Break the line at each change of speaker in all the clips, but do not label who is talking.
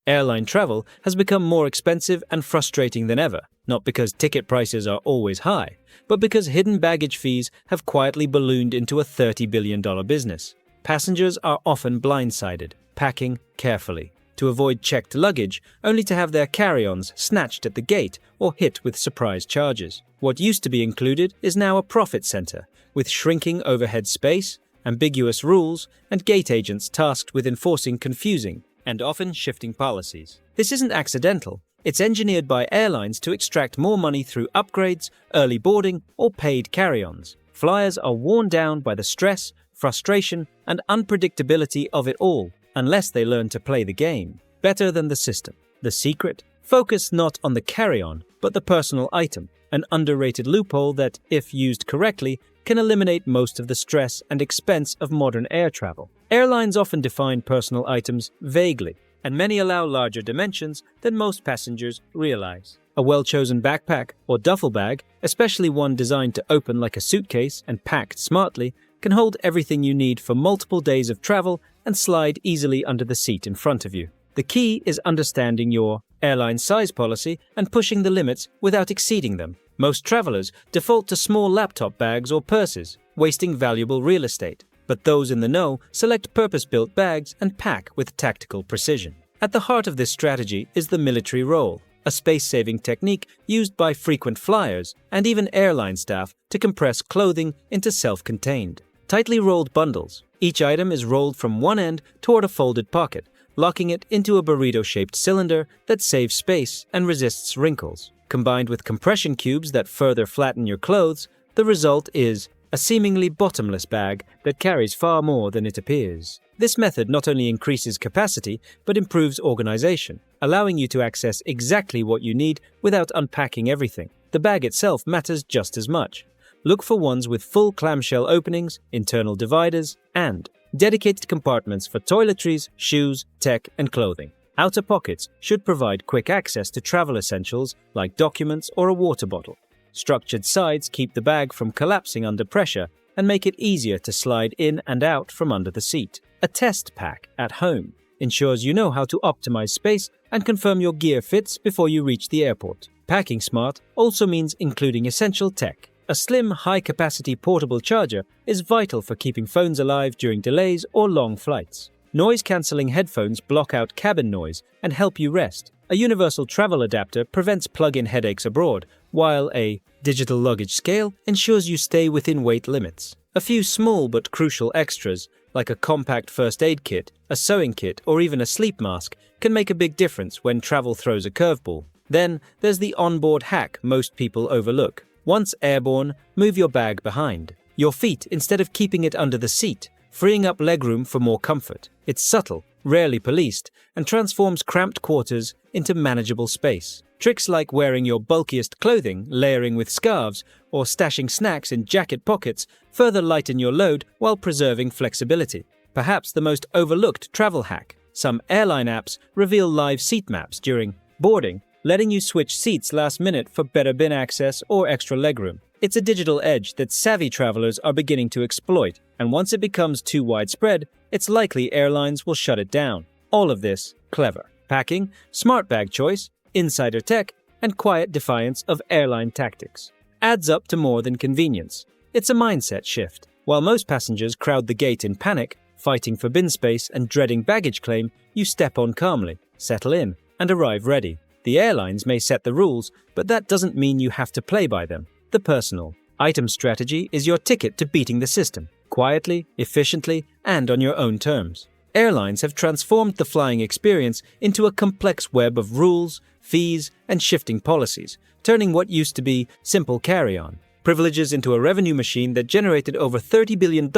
Airline travel has become more expensive and frustrating than ever, not because ticket prices are always high, but because hidden baggage fees have quietly ballooned into a $30 billion business. Passengers are often blindsided, packing carefully to avoid checked luggage, only to have their carry-ons snatched at the gate or hit with surprise charges. What used to be included is now a profit center, with shrinking overhead space, ambiguous rules, and gate agents tasked with enforcing confusing and often shifting policies. This isn't accidental. It's engineered by airlines to extract more money through upgrades, early boarding, or paid carry-ons. Flyers are worn down by the stress, frustration, and unpredictability of it all, unless they learn to play the game better than the system. The secret? Focus not on the carry-on, but the personal item, an underrated loophole that, if used correctly, can eliminate most of the stress and expense of modern air travel. Airlines often define personal items vaguely, and many allow larger dimensions than most passengers realize. A well-chosen backpack or duffel bag, especially one designed to open like a suitcase and packed smartly, can hold everything you need for multiple days of travel and slide easily under the seat in front of you. The key is understanding your airline size policy and pushing the limits without exceeding them. Most travelers default to small laptop bags or purses, wasting valuable real estate. But those in the know select purpose-built bags and pack with tactical precision. At the heart of this strategy is the military roll, a space-saving technique used by frequent flyers and even airline staff to compress clothing into self-contained, tightly rolled bundles. Each item is rolled from one end toward a folded pocket, locking it into a burrito-shaped cylinder that saves space and resists wrinkles. Combined with compression cubes that further flatten your clothes, the result is a seemingly bottomless bag that carries far more than it appears. This method not only increases capacity, but improves organization, allowing you to access exactly what you need without unpacking everything. The bag itself matters just as much. Look for ones with full clamshell openings, internal dividers, and dedicated compartments for toiletries, shoes, tech, and clothing. Outer pockets should provide quick access to travel essentials like documents or a water bottle. Structured sides keep the bag from collapsing under pressure and make it easier to slide in and out from under the seat. A test pack at home ensures you know how to optimize space and confirm your gear fits before you reach the airport. Packing smart also means including essential tech. A slim, high-capacity portable charger is vital for keeping phones alive during delays or long flights. Noise-canceling headphones block out cabin noise and help you rest. A universal travel adapter prevents plug-in headaches abroad, while a digital luggage scale ensures you stay within weight limits. A few small but crucial extras, like a compact first aid kit, a sewing kit, or even a sleep mask, can make a big difference when travel throws a curveball. Then, there's the onboard hack most people overlook. Once airborne, move your bag behind your feet instead of keeping it under the seat, freeing up legroom for more comfort. It's subtle, rarely policed, and transforms cramped quarters into manageable space. Tricks like wearing your bulkiest clothing, layering with scarves, or stashing snacks in jacket pockets further lighten your load while preserving flexibility. Perhaps the most overlooked travel hack. Some airline apps reveal live seat maps during boarding, letting you switch seats last minute for better bin access or extra legroom. It's a digital edge that savvy travelers are beginning to exploit, and once it becomes too widespread, it's likely airlines will shut it down. All of this clever. Packing, smart bag choice, insider tech, and quiet defiance of airline tactics. Adds up to more than convenience. It's a mindset shift. While most passengers crowd the gate in panic, fighting for bin space and dreading baggage claim, you step on calmly, settle in, and arrive ready. The airlines may set the rules, but that doesn't mean you have to play by them. The personal item strategy is your ticket to beating the system, quietly, efficiently, and on your own terms. Airlines have transformed the flying experience into a complex web of rules, fees, and shifting policies, turning what used to be simple carry-on privileges into a revenue machine that generated over $30 billion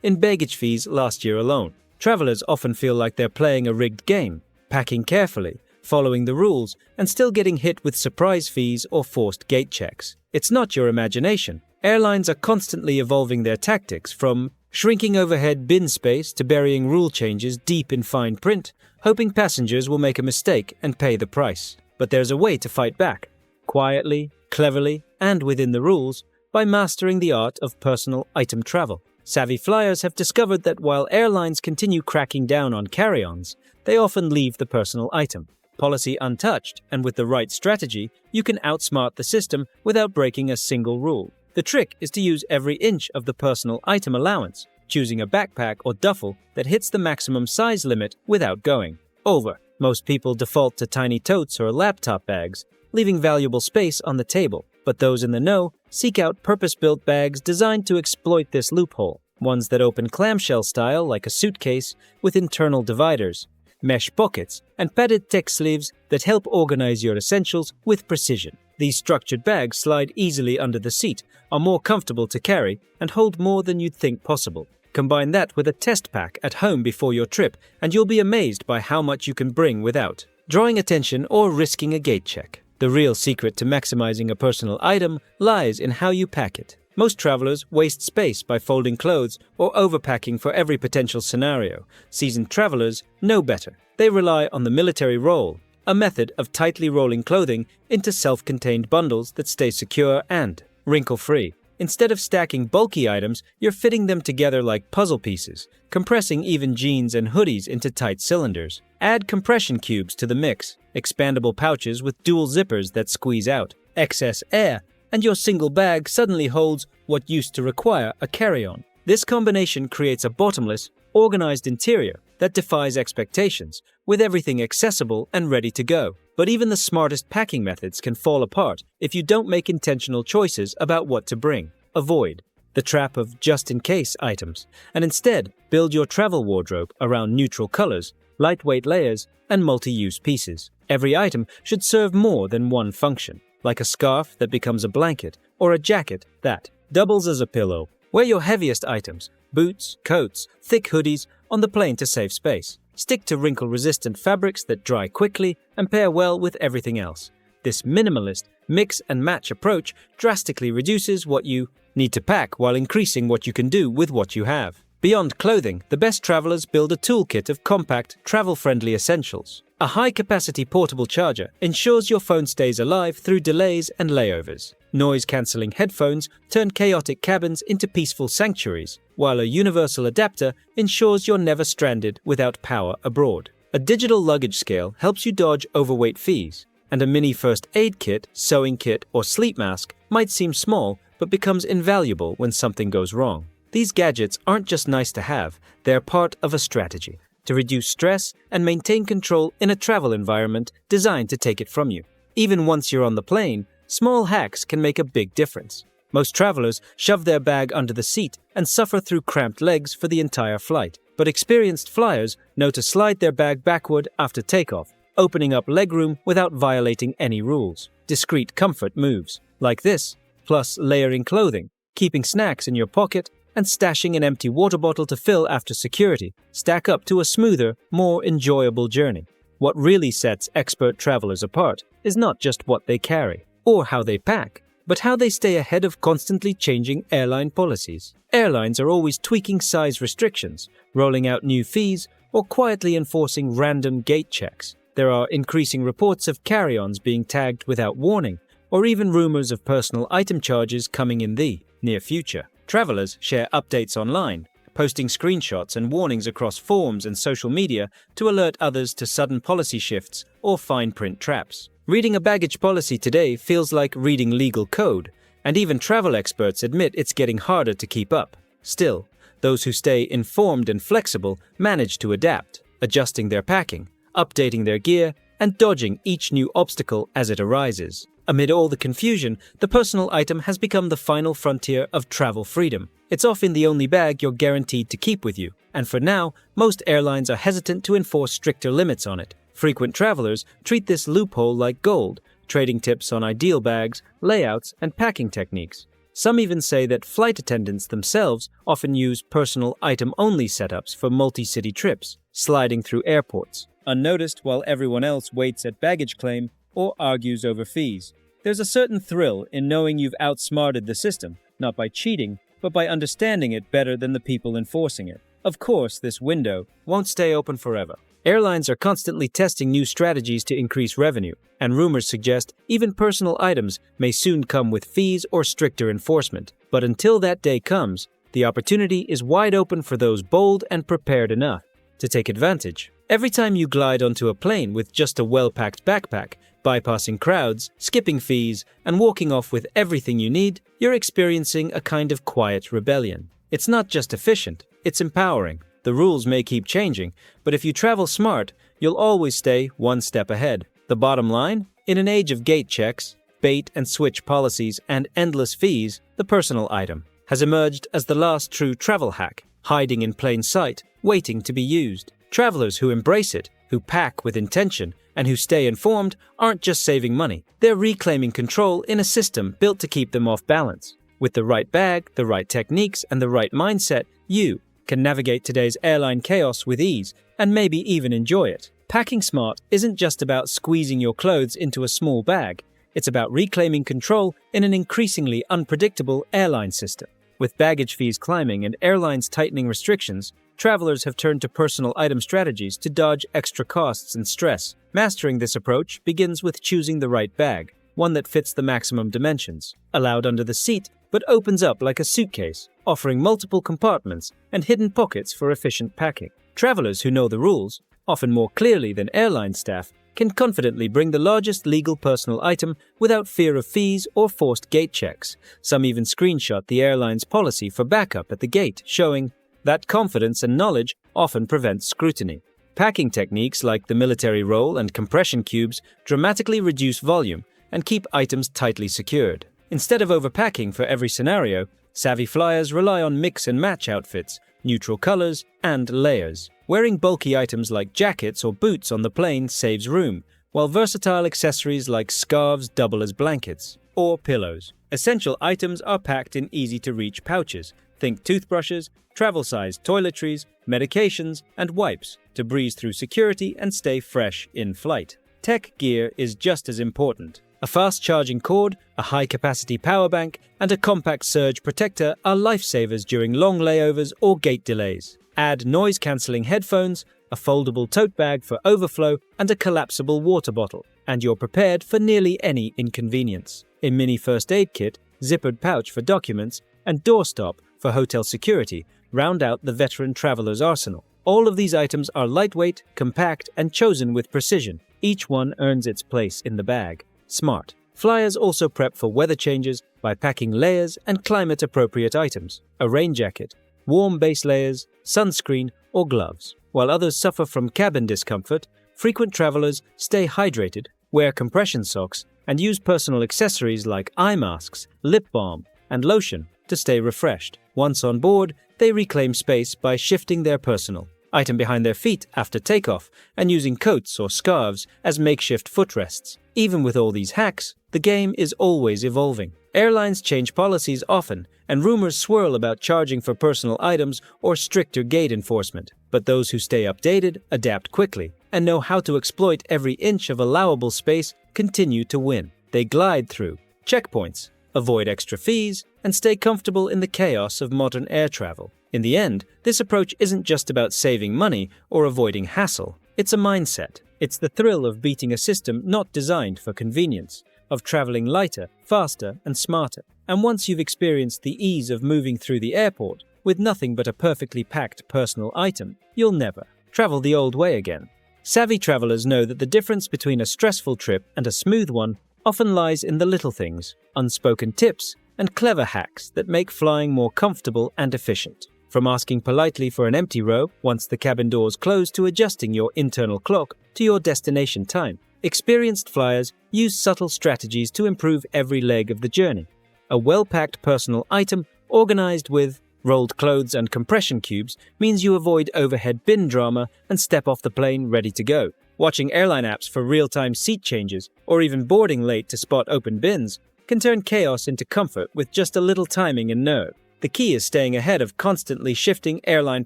in baggage fees last year alone. Travelers often feel like they're playing a rigged game, packing carefully, following the rules, and still getting hit with surprise fees or forced gate checks. It's not your imagination. Airlines are constantly evolving their tactics, from shrinking overhead bin space to burying rule changes deep in fine print, hoping passengers will make a mistake and pay the price. But there's a way to fight back. Quietly, cleverly, and within the rules, by mastering the art of personal item travel. Savvy flyers have discovered that while airlines continue cracking down on carry-ons, they often leave the personal item. Policy untouched, and with the right strategy, you can outsmart the system without breaking a single rule. The trick is to use every inch of the personal item allowance, choosing a backpack or duffel that hits the maximum size limit without going over. Most people default to tiny totes or laptop bags, leaving valuable space on the table. But those in the know seek out purpose-built bags designed to exploit this loophole. Ones that open clamshell style like a suitcase with internal dividers, mesh pockets, and padded tech sleeves that help organize your essentials with precision. These structured bags slide easily under the seat, are more comfortable to carry, and hold more than you'd think possible. Combine that with a test pack at home before your trip, and you'll be amazed by how much you can bring without drawing attention or risking a gate check. The real secret to maximizing a personal item lies in how you pack it. Most travelers waste space by folding clothes or overpacking for every potential scenario. Seasoned travelers know better. They rely on the military roll, a method of tightly rolling clothing into self-contained bundles that stay secure and wrinkle-free. Instead of stacking bulky items, you're fitting them together like puzzle pieces, compressing even jeans and hoodies into tight cylinders. Add compression cubes to the mix, expandable pouches with dual zippers that squeeze out excess air, and your single bag suddenly holds what used to require a carry-on. This combination creates a bottomless, organized interior that defies expectations, with everything accessible and ready to go. But even the smartest packing methods can fall apart if you don't make intentional choices about what to bring. Avoid the trap of just-in-case items, and instead build your travel wardrobe around neutral colors, lightweight layers, and multi-use pieces. Every item should serve more than one function, like a scarf that becomes a blanket or a jacket that doubles as a pillow. Wear your heaviest items, boots, coats, thick hoodies, on the plane to save space. Stick to wrinkle-resistant fabrics that dry quickly and pair well with everything else. This minimalist, mix-and-match approach drastically reduces what you need to pack while increasing what you can do with what you have. Beyond clothing, the best travelers build a toolkit of compact, travel-friendly essentials. A high-capacity portable charger ensures your phone stays alive through delays and layovers. Noise-cancelling headphones turn chaotic cabins into peaceful sanctuaries, while a universal adapter ensures you're never stranded without power abroad. A digital luggage scale helps you dodge overweight fees, and a mini first aid kit, sewing kit, or sleep mask might seem small but becomes invaluable when something goes wrong. These gadgets aren't just nice to have, they're part of a strategy to reduce stress and maintain control in a travel environment designed to take it from you. Even once you're on the plane, small hacks can make a big difference. Most travelers shove their bag under the seat and suffer through cramped legs for the entire flight. But experienced flyers know to slide their bag backward after takeoff, opening up legroom without violating any rules. Discreet comfort moves, like this, plus layering clothing, keeping snacks in your pocket, and stashing an empty water bottle to fill after security, stack up to a smoother, more enjoyable journey. What really sets expert travelers apart is not just what they carry or how they pack, but how they stay ahead of constantly changing airline policies. Airlines are always tweaking size restrictions, rolling out new fees, or quietly enforcing random gate checks. There are increasing reports of carry-ons being tagged without warning, or even rumors of personal item charges coming in the near future. Travelers share updates online, posting screenshots and warnings across forums and social media to alert others to sudden policy shifts or fine print traps. Reading a baggage policy today feels like reading legal code, and even travel experts admit it's getting harder to keep up. Still, those who stay informed and flexible manage to adapt, adjusting their packing, updating their gear, and dodging each new obstacle as it arises. Amid all the confusion, the personal item has become the final frontier of travel freedom. It's often the only bag you're guaranteed to keep with you, and for now, most airlines are hesitant to enforce stricter limits on it. Frequent travelers treat this loophole like gold, trading tips on ideal bags, layouts, and packing techniques. Some even say that flight attendants themselves often use personal item-only setups for multi-city trips, sliding through airports, unnoticed while everyone else waits at baggage claim or argues over fees. There's a certain thrill in knowing you've outsmarted the system, not by cheating, but by understanding it better than the people enforcing it. Of course, this window won't stay open forever. Airlines are constantly testing new strategies to increase revenue, and rumors suggest even personal items may soon come with fees or stricter enforcement. But until that day comes, the opportunity is wide open for those bold and prepared enough to take advantage. Every time you glide onto a plane with just a well-packed backpack, bypassing crowds, skipping fees, and walking off with everything you need, you're experiencing a kind of quiet rebellion. It's not just efficient, it's empowering. The rules may keep changing, but if you travel smart, you'll always stay one step ahead. The bottom line? In an age of gate checks, bait and switch policies, and endless fees, the personal item has emerged as the last true travel hack, hiding in plain sight, waiting to be used. Travelers who embrace it, who pack with intention, and who stay informed aren't just saving money. They're reclaiming control in a system built to keep them off balance. With the right bag, the right techniques, and the right mindset, you can navigate today's airline chaos with ease and maybe even enjoy it. Packing smart isn't just about squeezing your clothes into a small bag. It's about reclaiming control in an increasingly unpredictable airline system. With baggage fees climbing and airlines tightening restrictions, travelers have turned to personal item strategies to dodge extra costs and stress. Mastering this approach begins with choosing the right bag, one that fits the maximum dimensions, allowed under the seat but opens up like a suitcase, offering multiple compartments and hidden pockets for efficient packing. Travelers who know the rules, often more clearly than airline staff, can confidently bring the largest legal personal item without fear of fees or forced gate checks. Some even screenshot the airline's policy for backup at the gate, showing that confidence and knowledge often prevents scrutiny. Packing techniques like the military roll and compression cubes dramatically reduce volume and keep items tightly secured. Instead of overpacking for every scenario, savvy flyers rely on mix and match outfits, neutral colors, and layers. Wearing bulky items like jackets or boots on the plane saves room, while versatile accessories like scarves double as blankets or pillows. Essential items are packed in easy-to-reach pouches. Think toothbrushes, travel-sized toiletries, medications, and wipes to breeze through security and stay fresh in flight. Tech gear is just as important. A fast-charging cord, a high-capacity power bank, and a compact surge protector are lifesavers during long layovers or gate delays. Add noise-cancelling headphones, a foldable tote bag for overflow, and a collapsible water bottle, and you're prepared for nearly any inconvenience. A mini first aid kit, zippered pouch for documents, and doorstop for hotel security round out the veteran traveler's arsenal. All of these items are lightweight, compact, and chosen with precision. Each one earns its place in the bag. Smart. Flyers also prep for weather changes by packing layers and climate-appropriate items, a rain jacket, warm base layers, sunscreen, or gloves. While others suffer from cabin discomfort, frequent travelers stay hydrated, wear compression socks, and use personal accessories like eye masks, lip balm, and lotion to stay refreshed. Once on board, they reclaim space by shifting their personal item behind their feet after takeoff and using coats or scarves as makeshift footrests. Even with all these hacks, the game is always evolving. Airlines change policies often, and rumors swirl about charging for personal items or stricter gate enforcement. But those who stay updated, adapt quickly, and know how to exploit every inch of allowable space continue to win. They glide through checkpoints, avoid extra fees, and stay comfortable in the chaos of modern air travel. In the end, this approach isn't just about saving money or avoiding hassle. It's a mindset. It's the thrill of beating a system not designed for convenience, of traveling lighter, faster, and smarter. And once you've experienced the ease of moving through the airport with nothing but a perfectly packed personal item, you'll never travel the old way again. Savvy travelers know that the difference between a stressful trip and a smooth one often lies in the little things, unspoken tips, and clever hacks that make flying more comfortable and efficient. From asking politely for an empty row once the cabin doors close to adjusting your internal clock to your destination time, experienced flyers use subtle strategies to improve every leg of the journey. A well-packed personal item organized with rolled clothes and compression cubes means you avoid overhead bin drama and step off the plane ready to go. Watching airline apps for real-time seat changes or even boarding late to spot open bins can turn chaos into comfort with just a little timing and nerve. The key is staying ahead of constantly shifting airline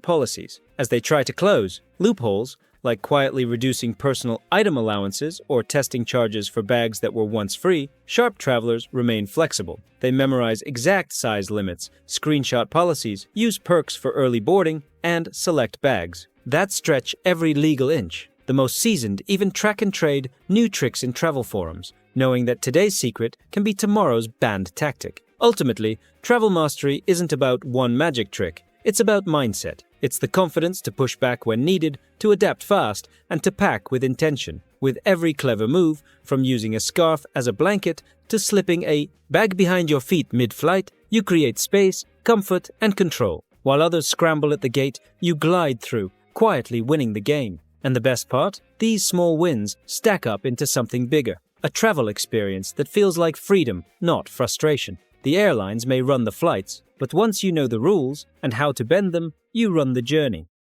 policies. As they try to close loopholes, like quietly reducing personal item allowances or testing charges for bags that were once free, sharp travelers remain flexible. They memorize exact size limits, screenshot policies, use perks for early boarding, and select bags that stretch every legal inch. The most seasoned even track and trade new tricks in travel forums, knowing that today's secret can be tomorrow's banned tactic. Ultimately, travel mastery isn't about one magic trick, it's about mindset. It's the confidence to push back when needed, to adapt fast, and to pack with intention. With every clever move, from using a scarf as a blanket to slipping a bag behind your feet mid-flight, you create space, comfort, and control. While others scramble at the gate, you glide through, quietly winning the game. And the best part? These small wins stack up into something bigger. A travel experience that feels like freedom, not frustration. The airlines may run the flights, but once you know the rules and how to bend them, you run the journey.